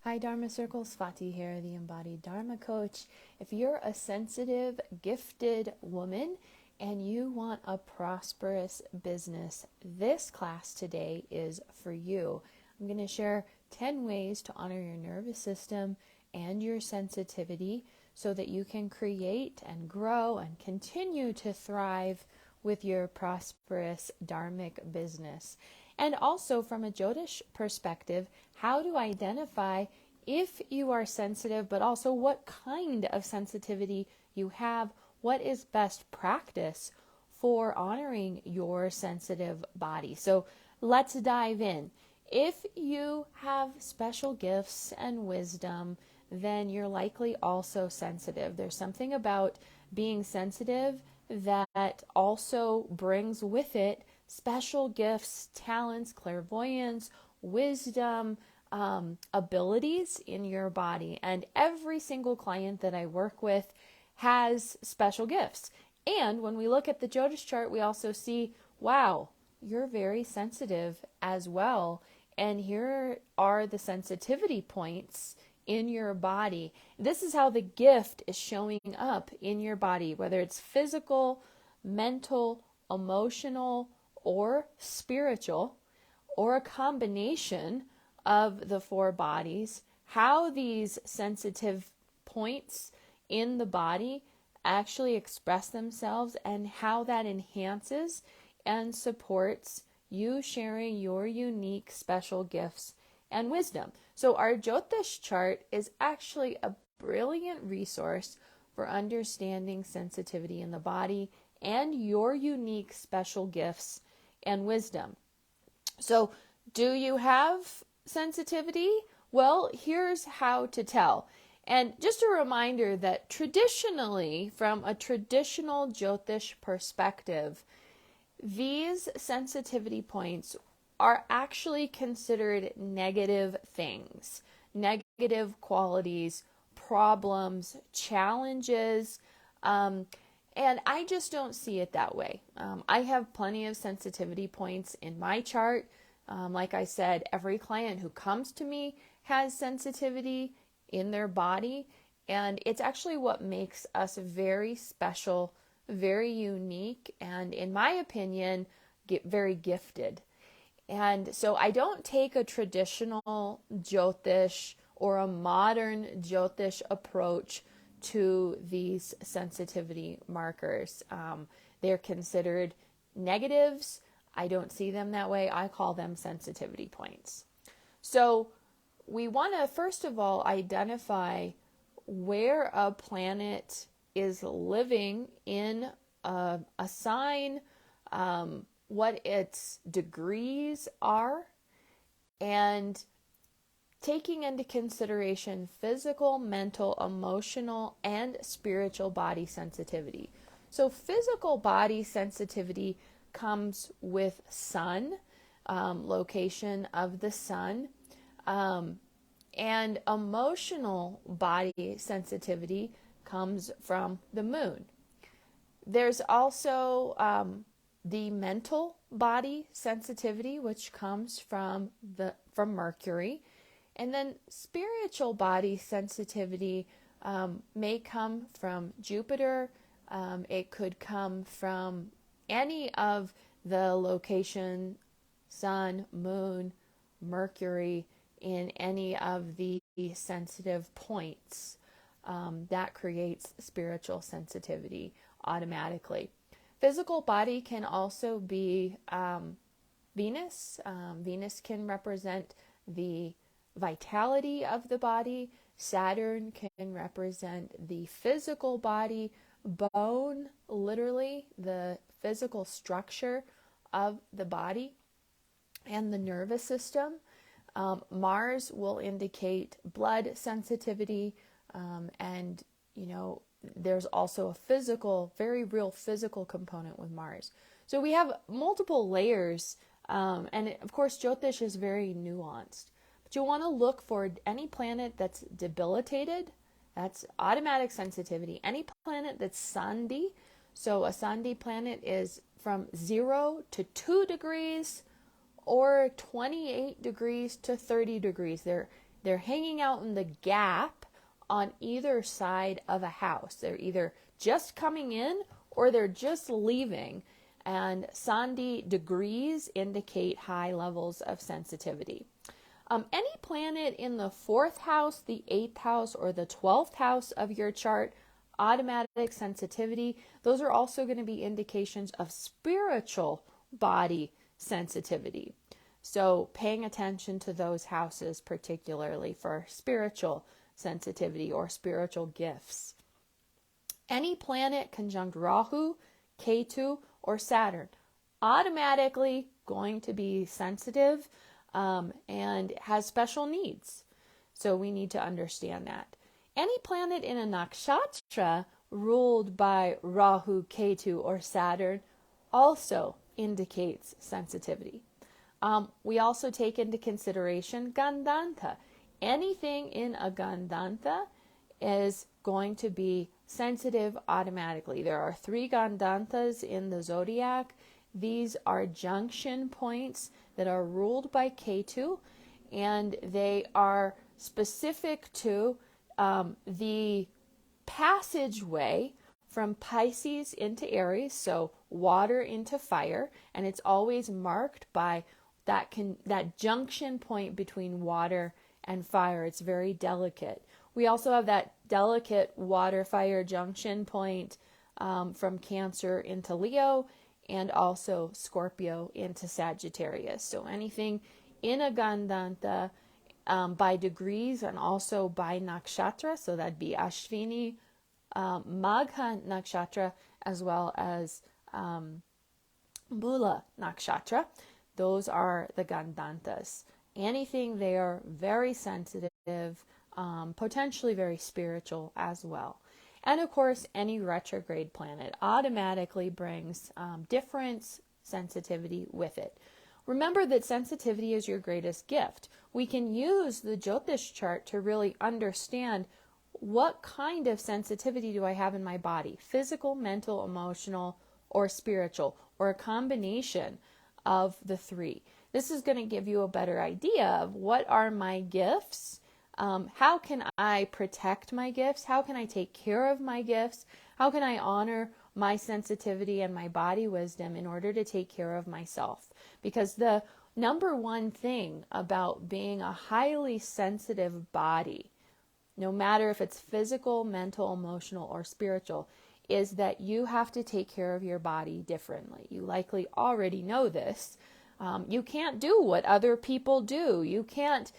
Hi Dharma Circle, Swati here, the Embodied Dharma Coach. If you're a sensitive, gifted woman and you want a prosperous business, this class today is for you. I'm going to share 10 ways to honor your nervous system and your sensitivity so that you can create and grow and continue to thrive with your prosperous dharmic business. And also from a Jyotish perspective, how to identify if you are sensitive, but also what kind of sensitivity you have, what is best practice for honoring your sensitive body. So let's dive in. If you have special gifts and wisdom, then you're likely also sensitive. There's something about being sensitive that also brings with it special gifts, talents, clairvoyance, wisdom, abilities in your body. And every single client that I work with has special gifts. And when we look at the Jyotish chart, we also see, wow, you're very sensitive as well. And here are the sensitivity points in your body. This is how the gift is showing up in your body, whether it's physical, mental, emotional, or spiritual, or a combination of the four bodies, how these sensitive points in the body actually express themselves and how that enhances and supports you sharing your unique special gifts and wisdom. So our Jyotish chart is actually a brilliant resource for understanding sensitivity in the body and your unique special gifts and wisdom. So do you have sensitivity? Well, here's how to tell. And just a reminder that traditionally, from a traditional Jyotish perspective, these sensitivity points are actually considered negative things, negative qualities, problems, challenges, and I just don't see it that way. I have plenty of sensitivity points in my chart. Like I said, every client who comes to me has sensitivity in their body, and it's actually what makes us very special, very unique, and in my opinion, very gifted. And so I don't take a traditional Jyotish or a modern Jyotish approach to these sensitivity markers. They're considered negatives. I don't see them that way. I call them sensitivity points. So we want to, first of all, identify where a planet is living in a sign, what its degrees are, and taking into consideration physical, mental, emotional, and spiritual body sensitivity. So physical body sensitivity comes with sun, location of the sun, and emotional body sensitivity comes from the moon. There's also the mental body sensitivity, which comes from Mercury. And then spiritual body sensitivity may come from Jupiter. It could come from any of the location, sun, moon, Mercury, in any of the sensitive points. That creates spiritual sensitivity automatically. Physical body can also be Venus. Venus can represent the vitality of the body. Saturn can represent the physical body, bone, literally the physical structure of the body, and the nervous system. Mars will indicate blood sensitivity, and there's also a physical, very real physical component with Mars. So we have multiple layers, and of course Jyotish is very nuanced. But you want to look for any planet that's debilitated, that's automatic sensitivity. Any planet that's Sandhi, so a Sandhi planet is from 0 to 2 degrees or 28 degrees to 30 degrees. They're They're hanging out in the gap on either side of a house. They're either just coming in or they're just leaving. And Sandhi degrees indicate high levels of sensitivity. Any planet in the 4th house, the 8th house, or the 12th house of your chart, automatic sensitivity, those are also going to be indications of spiritual body sensitivity. So paying attention to those houses, particularly for spiritual sensitivity or spiritual gifts. Any planet conjunct Rahu, Ketu, or Saturn, automatically going to be sensitive and has special needs. So we need to understand that. Any planet in a nakshatra ruled by Rahu, Ketu, or Saturn also indicates sensitivity. We also take into consideration Gandanta. Anything in a Gandanta is going to be sensitive automatically. There are 3 Gandantas in the zodiac. These are junction points that are ruled by Ketu, and they are specific to the passageway from Pisces into Aries, so water into fire, and it's always marked by that junction point between water and fire. It's very delicate. We also have that delicate water-fire junction point from Cancer into Leo, and also Scorpio into Sagittarius. So anything in a Gandanta by degrees and also by nakshatra, so that'd be Ashvini, Magha nakshatra, as well as Mula nakshatra. Those are the Gandantas. Anything there, very sensitive, potentially very spiritual as well. And of course, any retrograde planet automatically brings different sensitivity with it. Remember that sensitivity is your greatest gift. We can use the Jyotish chart to really understand what kind of sensitivity do I have in my body, physical, mental, emotional, or spiritual, or a combination of the 3. This is going to give you a better idea of what are my gifts. How can I protect my gifts? How can I take care of my gifts? How can I honor my sensitivity and my body wisdom in order to take care of myself? Because the number one thing about being a highly sensitive body, no matter if it's physical, mental, emotional, or spiritual, is that you have to take care of your body differently. You likely already know this. You can't do what other people do. You can't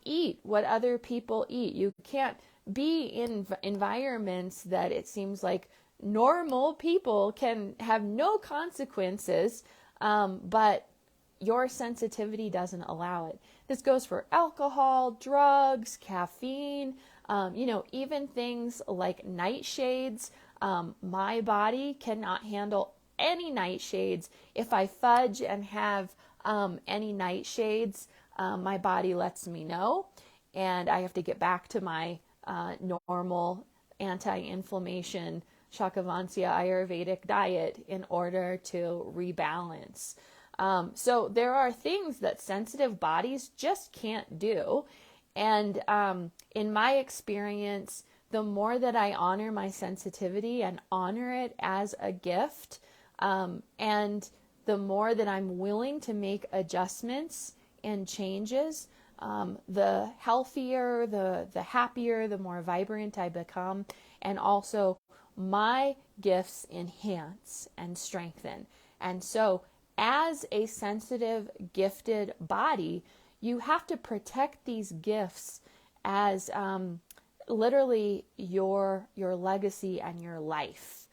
eat what other people eat. You can't be in environments that it seems like normal people can have no consequences, but your sensitivity doesn't allow it. This goes for alcohol, drugs, caffeine, even things like nightshades. My body cannot handle any nightshades. If I fudge and have any nightshades, my body lets me know, and I have to get back to my normal anti-inflammation Shakavansya Ayurvedic diet in order to rebalance. So there are things that sensitive bodies just can't do. And in my experience, the more that I honor my sensitivity and honor it as a gift, and the more that I'm willing to make adjustments and changes, the healthier, the happier, the more vibrant I become. And also my gifts enhance and strengthen. And so as a sensitive, gifted body, you have to protect these gifts as literally your legacy and your life.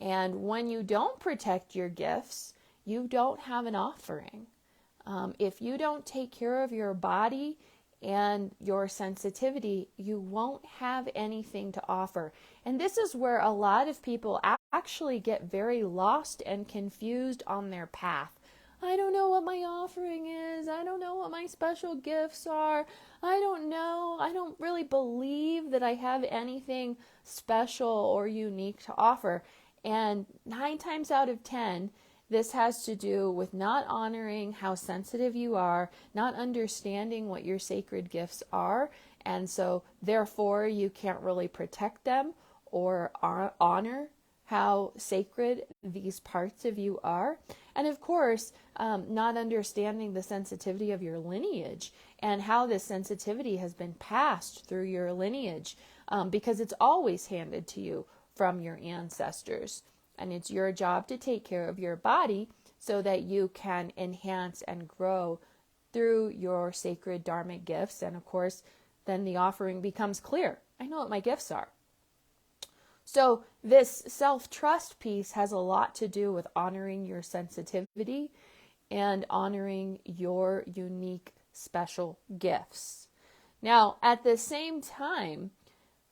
And when you don't protect your gifts, you don't have an offering. If you don't take care of your body and your sensitivity, you won't have anything to offer. And this is where a lot of people actually get very lost and confused on their path. I don't know what my offering is. I don't know what my special gifts are. I don't know. I don't really believe that I have anything special or unique to offer. And 9 times out of 10, This has to do with not honoring how sensitive you are, not understanding what your sacred gifts are, and so therefore you can't really protect them or honor how sacred these parts of you are. And of course, not understanding the sensitivity of your lineage and how this sensitivity has been passed through your lineage, because it's always handed to you from your ancestors. And it's your job to take care of your body so that you can enhance and grow through your sacred dharmic gifts. And of course, then the offering becomes clear. I know what my gifts are. So this self-trust piece has a lot to do with honoring your sensitivity and honoring your unique special gifts. Now, at the same time,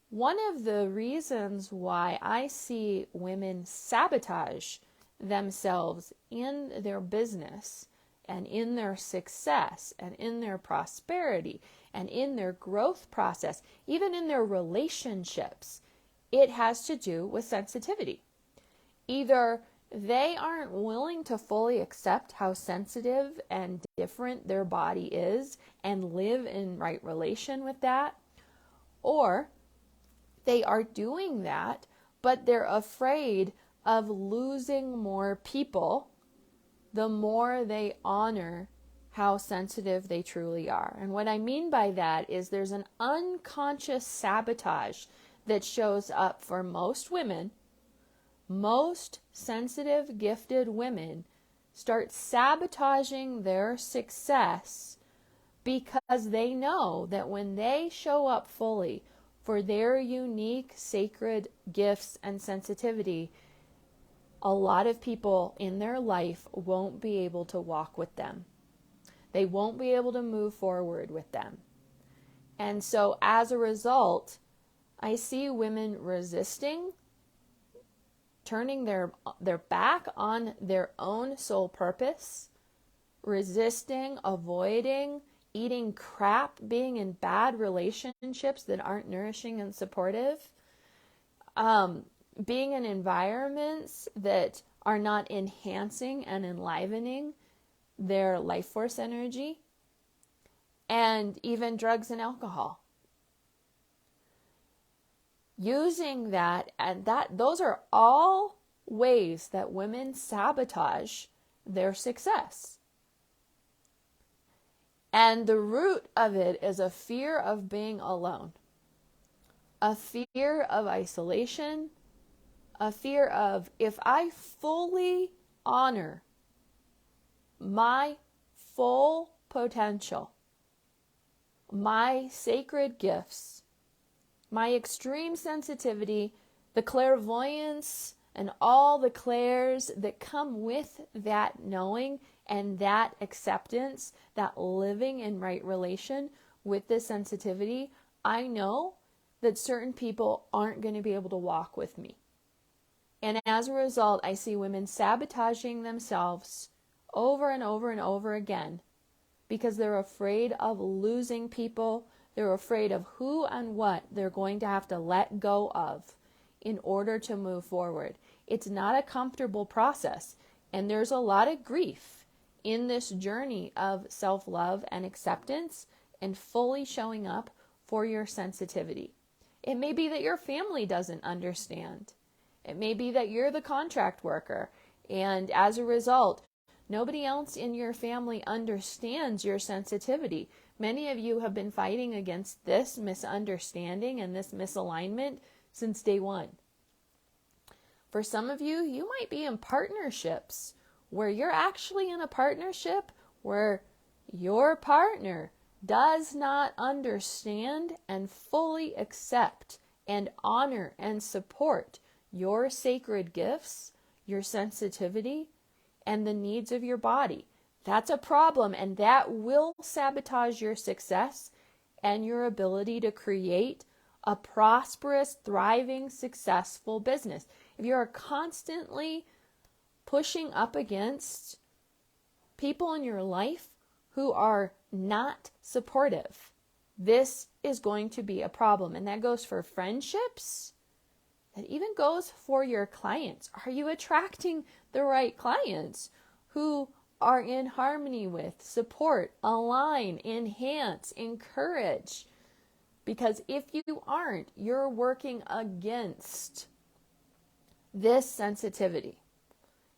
one of the reasons why I see women sabotage themselves in their business and in their success and in their prosperity and in their growth process, even in their relationships, it has to do with sensitivity. Either they aren't willing to fully accept how sensitive and different their body is and live in right relation with that, or they are doing that, but they're afraid of losing more people the more they honor how sensitive they truly are. And what I mean by that is there's an unconscious sabotage that shows up for most women. Most sensitive, gifted women start sabotaging their success because they know that when they show up fully for their unique sacred gifts and sensitivity, a lot of people in their life won't be able to walk with them. They won't be able to move forward with them. And so as a result, I see women resisting, turning their back on their own soul purpose, resisting, avoiding, eating crap, being in bad relationships that aren't nourishing and supportive, being in environments that are not enhancing and enlivening their life force energy, and even drugs and alcohol. Using that, and those are all ways that women sabotage their success. And the root of it is a fear of being alone, a fear of isolation, a fear of, if I fully honor my full potential, my sacred gifts, my extreme sensitivity, the clairvoyance, and all the clairs that come with that knowing and that acceptance, that living in right relation with this sensitivity, I know that certain people aren't going to be able to walk with me. And as a result, I see women sabotaging themselves over and over and over again because they're afraid of losing people. They're afraid of who and what they're going to have to let go of in order to move forward. It's not a comfortable process, and there's a lot of grief in this journey of self-love and acceptance and fully showing up for your sensitivity. It may be that your family doesn't understand. It may be that you're the contract worker, and as a result, nobody else in your family understands your sensitivity. Many of you have been fighting against this misunderstanding and this misalignment since day one. For some of you, you might be in partnerships where you're actually in a partnership where your partner does not understand and fully accept and honor and support your sacred gifts, your sensitivity, and the needs of your body. That's a problem, and that will sabotage your success and your ability to create a prosperous, thriving, successful business. If you're constantly pushing up against people in your life who are not supportive, this is going to be a problem. And that goes for friendships, It even goes for your clients. Are you attracting the right clients who are in harmony with, support, align, enhance, encourage? Because if you aren't, you're working against this sensitivity.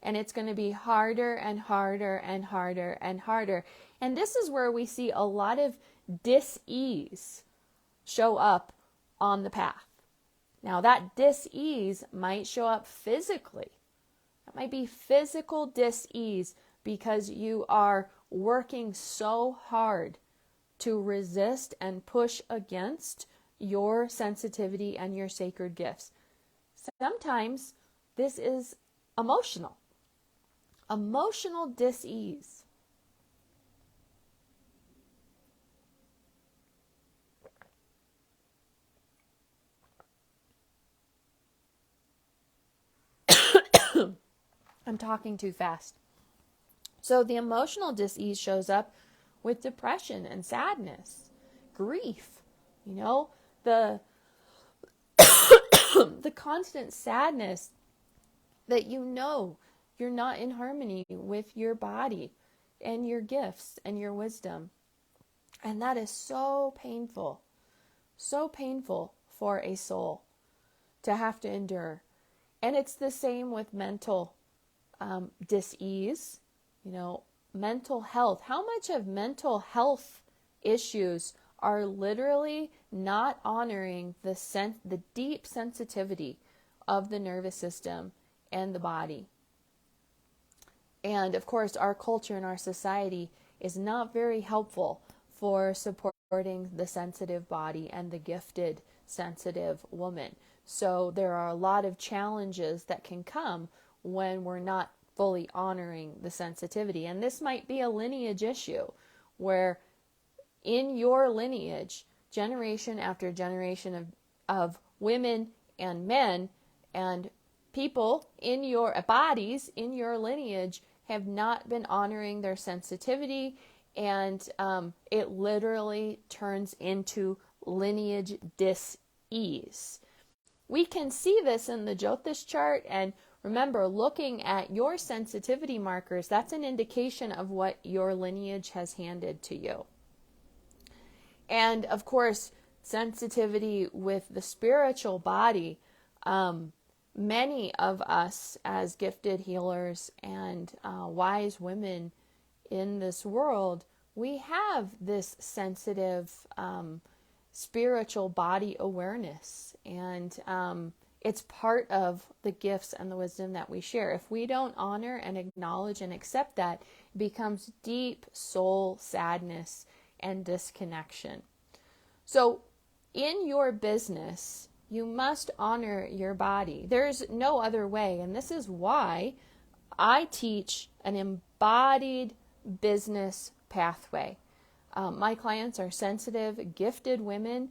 And it's going to be harder and harder and harder and harder. And this is where we see a lot of dis-ease show up on the path. Now that dis-ease might show up physically. It might be physical dis-ease because you are working so hard to resist and push against your sensitivity and your sacred gifts. Sometimes this is emotional dis-ease. I'm talking too fast. So the emotional dis-ease shows up with depression and sadness, grief, the the constant sadness that you're not in harmony with your body and your gifts and your wisdom. And that is so painful for a soul to have to endure. And it's the same with mental dis-ease, mental health. How much of mental health issues are literally not honoring the deep sensitivity of the nervous system and the body? And of course, our culture and our society is not very helpful for supporting the sensitive body and the gifted, sensitive woman. So there are a lot of challenges that can come when we're not fully honoring the sensitivity. And this might be a lineage issue where in your lineage, generation after generation of women and men and people in your bodies, in your lineage, have not been honoring their sensitivity, and it literally turns into lineage dis-ease. We can see this in the Jyotish chart, and remember, looking at your sensitivity markers, that's an indication of what your lineage has handed to you. And of course, sensitivity with the spiritual body, many of us as gifted healers and wise women in this world, we have this sensitive spiritual body awareness, and it's part of the gifts and the wisdom that we share. If we don't honor and acknowledge and accept that, it becomes deep soul sadness and disconnection. So in your business, you must honor your body. There's no other way, and this is why I teach an embodied business pathway. My clients are sensitive, gifted women.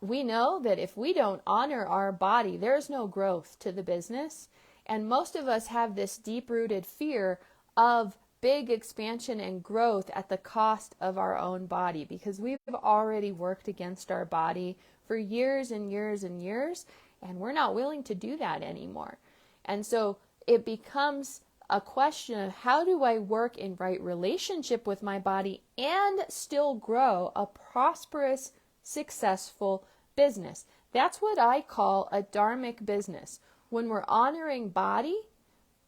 We know that if we don't honor our body, there's no growth to the business. And most of us have this deep-rooted fear of big expansion and growth at the cost of our own body, because we've already worked against our body for years and years and years, and we're not willing to do that anymore. And so it becomes a question of, how do I work in right relationship with my body and still grow a prosperous, successful business? That's what I call a dharmic business. When we're honoring body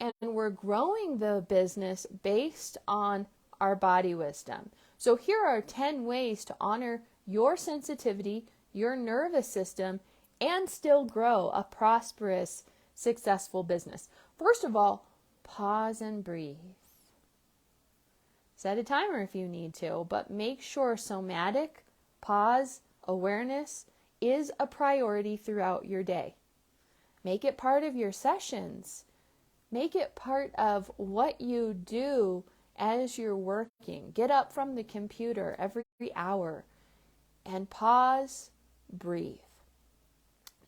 and we're growing the business based on our body wisdom. So here are 10 ways to honor your sensitivity, your nervous system, and still grow a prosperous, successful business. First of all, pause and breathe. Set a timer if you need to, but make sure somatic, pause, awareness is a priority throughout your day. Make it part of your sessions. Make it part of what you do as you're working. Get up from the computer every hour and pause, breathe.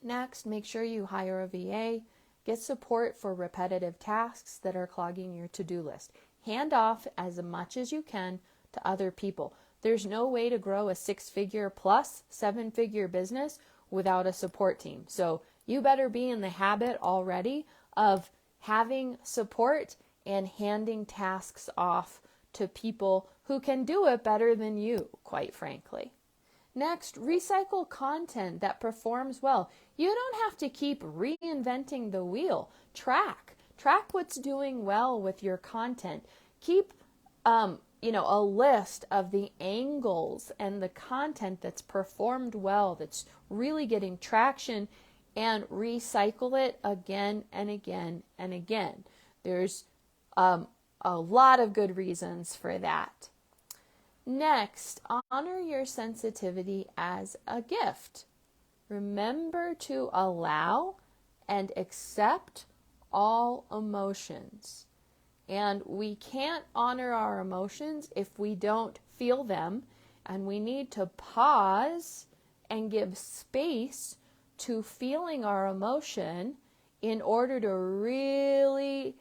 Next, make sure you hire a VA. Get support for repetitive tasks that are clogging your to-do list. Hand off as much as you can to other people. There's no way to grow a 6-figure plus 7-figure business without a support team. So You better be in the habit already of having support and handing tasks off to people who can do it better than you, quite frankly. Next, recycle content that performs well. You don't have to keep reinventing the wheel. Track what's doing well with your content. Keep a list of the angles and the content that's performed well, that's really getting traction, and recycle it again and again and again. There's a lot of good reasons for that. Next, honor your sensitivity as a gift. Remember to allow and accept all emotions. And we can't honor our emotions if we don't feel them, and we need to pause and give space to feeling our emotion in order to really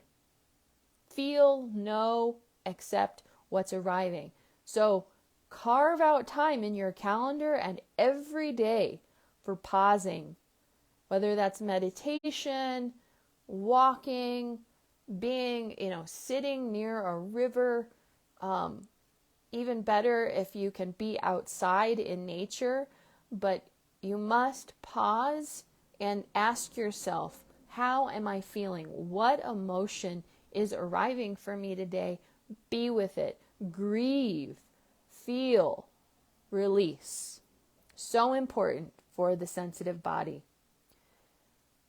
feel, know, accept what's arriving. So carve out time in your calendar and every day for pausing, whether that's meditation, walking, being, sitting near a river, even better if you can be outside in nature, but you must pause and ask yourself, how am I feeling? What emotion is arriving for me today? Be with it. Grieve, feel, release. So important for the sensitive body.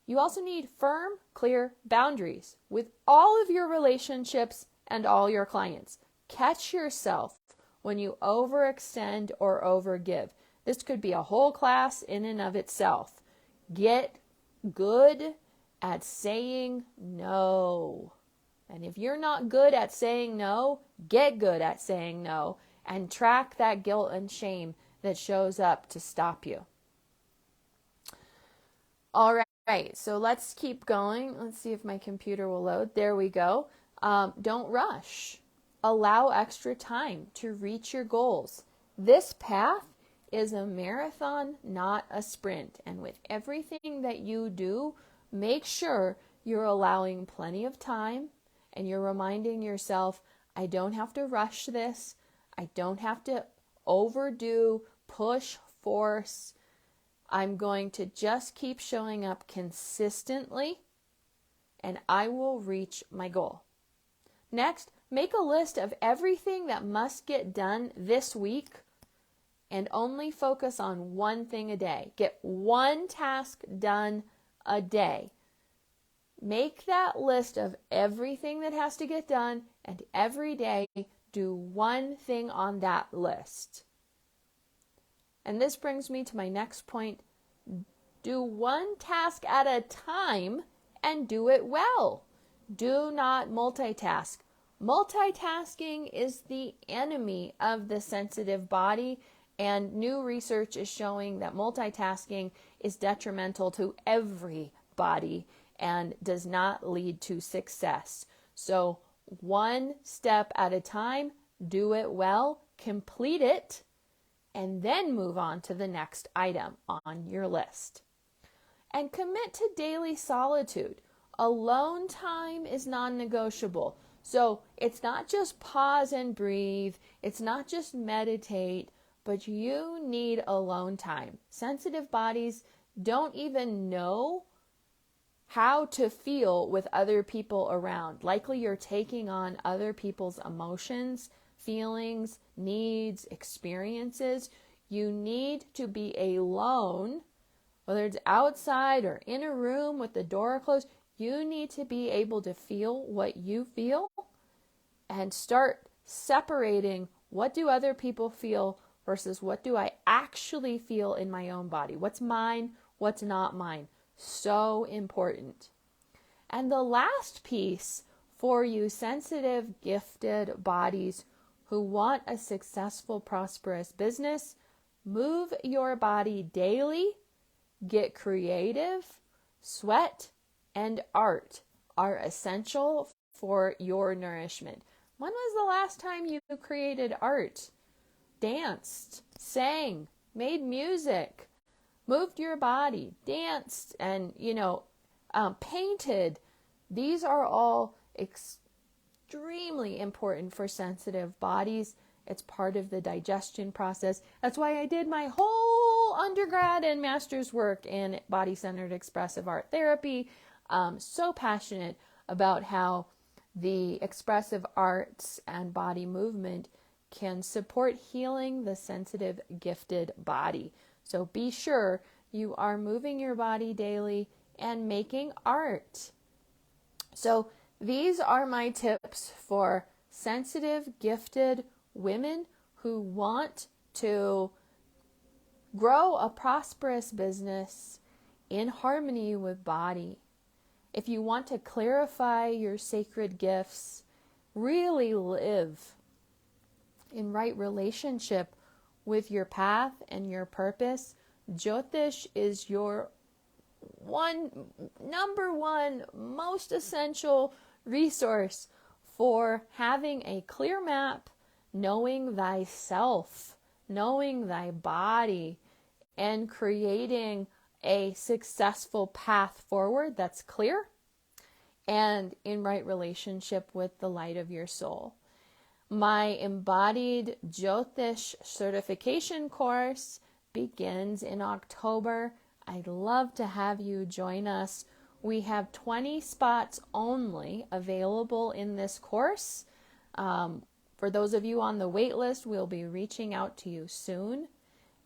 You also need firm, clear boundaries with all of your relationships and all your clients. Catch yourself when you overextend or overgive. This could be a whole class in and of itself. Get good at saying no. And if you're not good at saying no, get good at saying no and track that guilt and shame that shows up to stop you. All right, so let's keep going. Let's see if my computer will load. There we go. Don't rush. Allow extra time to reach your goals. This path is a marathon, not a sprint. And with everything that you do, make sure you're allowing plenty of time and you're reminding yourself, I don't have to rush this. I don't have to overdo, push, force. I'm going to just keep showing up consistently and I will reach my goal. Next, make a list of everything that must get done this week and only focus on one thing a day. Get one task done a day. Make that list of everything that has to get done, and every day do one thing on that list. And this brings me to my next point. Do one task at a time and do it well. Do not multitask. Multitasking is the enemy of the sensitive body, and new research is showing that multitasking is detrimental to every body and does not lead to success. So one step at a time, do it well, complete it, and then move on to the next item on your list. And commit to daily solitude. Alone time is non-negotiable. So it's not just pause and breathe. It's not just meditate, but you need alone time. Sensitive bodies don't even know how to feel with other people around. Likely you're taking on other people's emotions, feelings, needs, experiences. You need to be alone, whether it's outside or in a room with the door closed. You need to be able to feel what you feel and start separating what do other people feel versus what do I actually feel in my own body. What's mine, what's not mine. So important. And the last piece for you sensitive, gifted bodies who want a successful, prosperous business, move your body daily, get creative, sweat, and art are essential for your nourishment. When was the last time you created art? Danced, sang, made music, moved your body, danced, and, painted. These are all extremely important for sensitive bodies. It's part of the digestion process. That's why I did my whole undergrad and master's work in body-centered expressive art therapy. So passionate about how the expressive arts and body movement can support healing the sensitive, gifted body. So be sure you are moving your body daily and making art. So these are my tips for sensitive, gifted women who want to grow a prosperous business in harmony with body. If you want to clarify your sacred gifts, really live in right relationship with your path and your purpose, Jyotish is your number one most essential resource for having a clear map, knowing thyself, knowing thy body, and creating a successful path forward that's clear and in right relationship with the light of your soul. My Embodied Jyotish certification course begins in October. I'd love to have you join us. We have 20 spots only available in this course. For those of you on the waitlist, we'll be reaching out to you soon.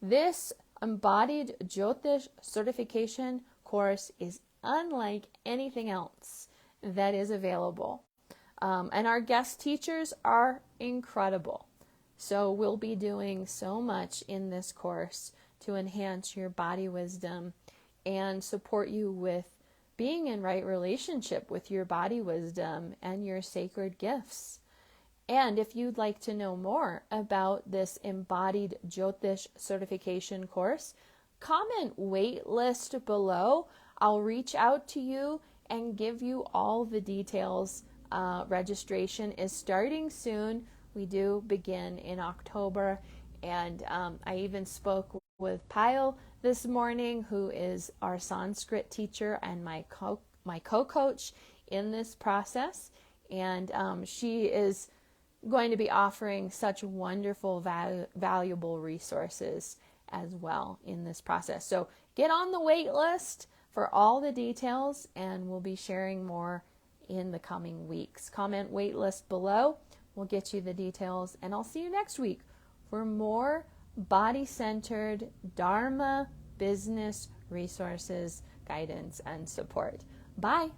This Embodied Jyotish certification course is unlike anything else that is available. And our guest teachers are incredible. So we'll be doing so much in this course to enhance your body wisdom and support you with being in right relationship with your body wisdom and your sacred gifts. And if you'd like to know more about this Embodied Jyotish certification course, comment waitlist below. I'll reach out to you and give you all the details. Registration is starting soon. We do begin in October. And I even spoke with Payal this morning, who is our Sanskrit teacher and my co-coach in this process. And she is going to be offering such wonderful, valuable resources as well in this process. So get on the wait list for all the details, and we'll be sharing more in the coming weeks. Comment waitlist below. We'll get you the details, and I'll see you next week for more body-centered Dharma business resources, guidance, and support. Bye.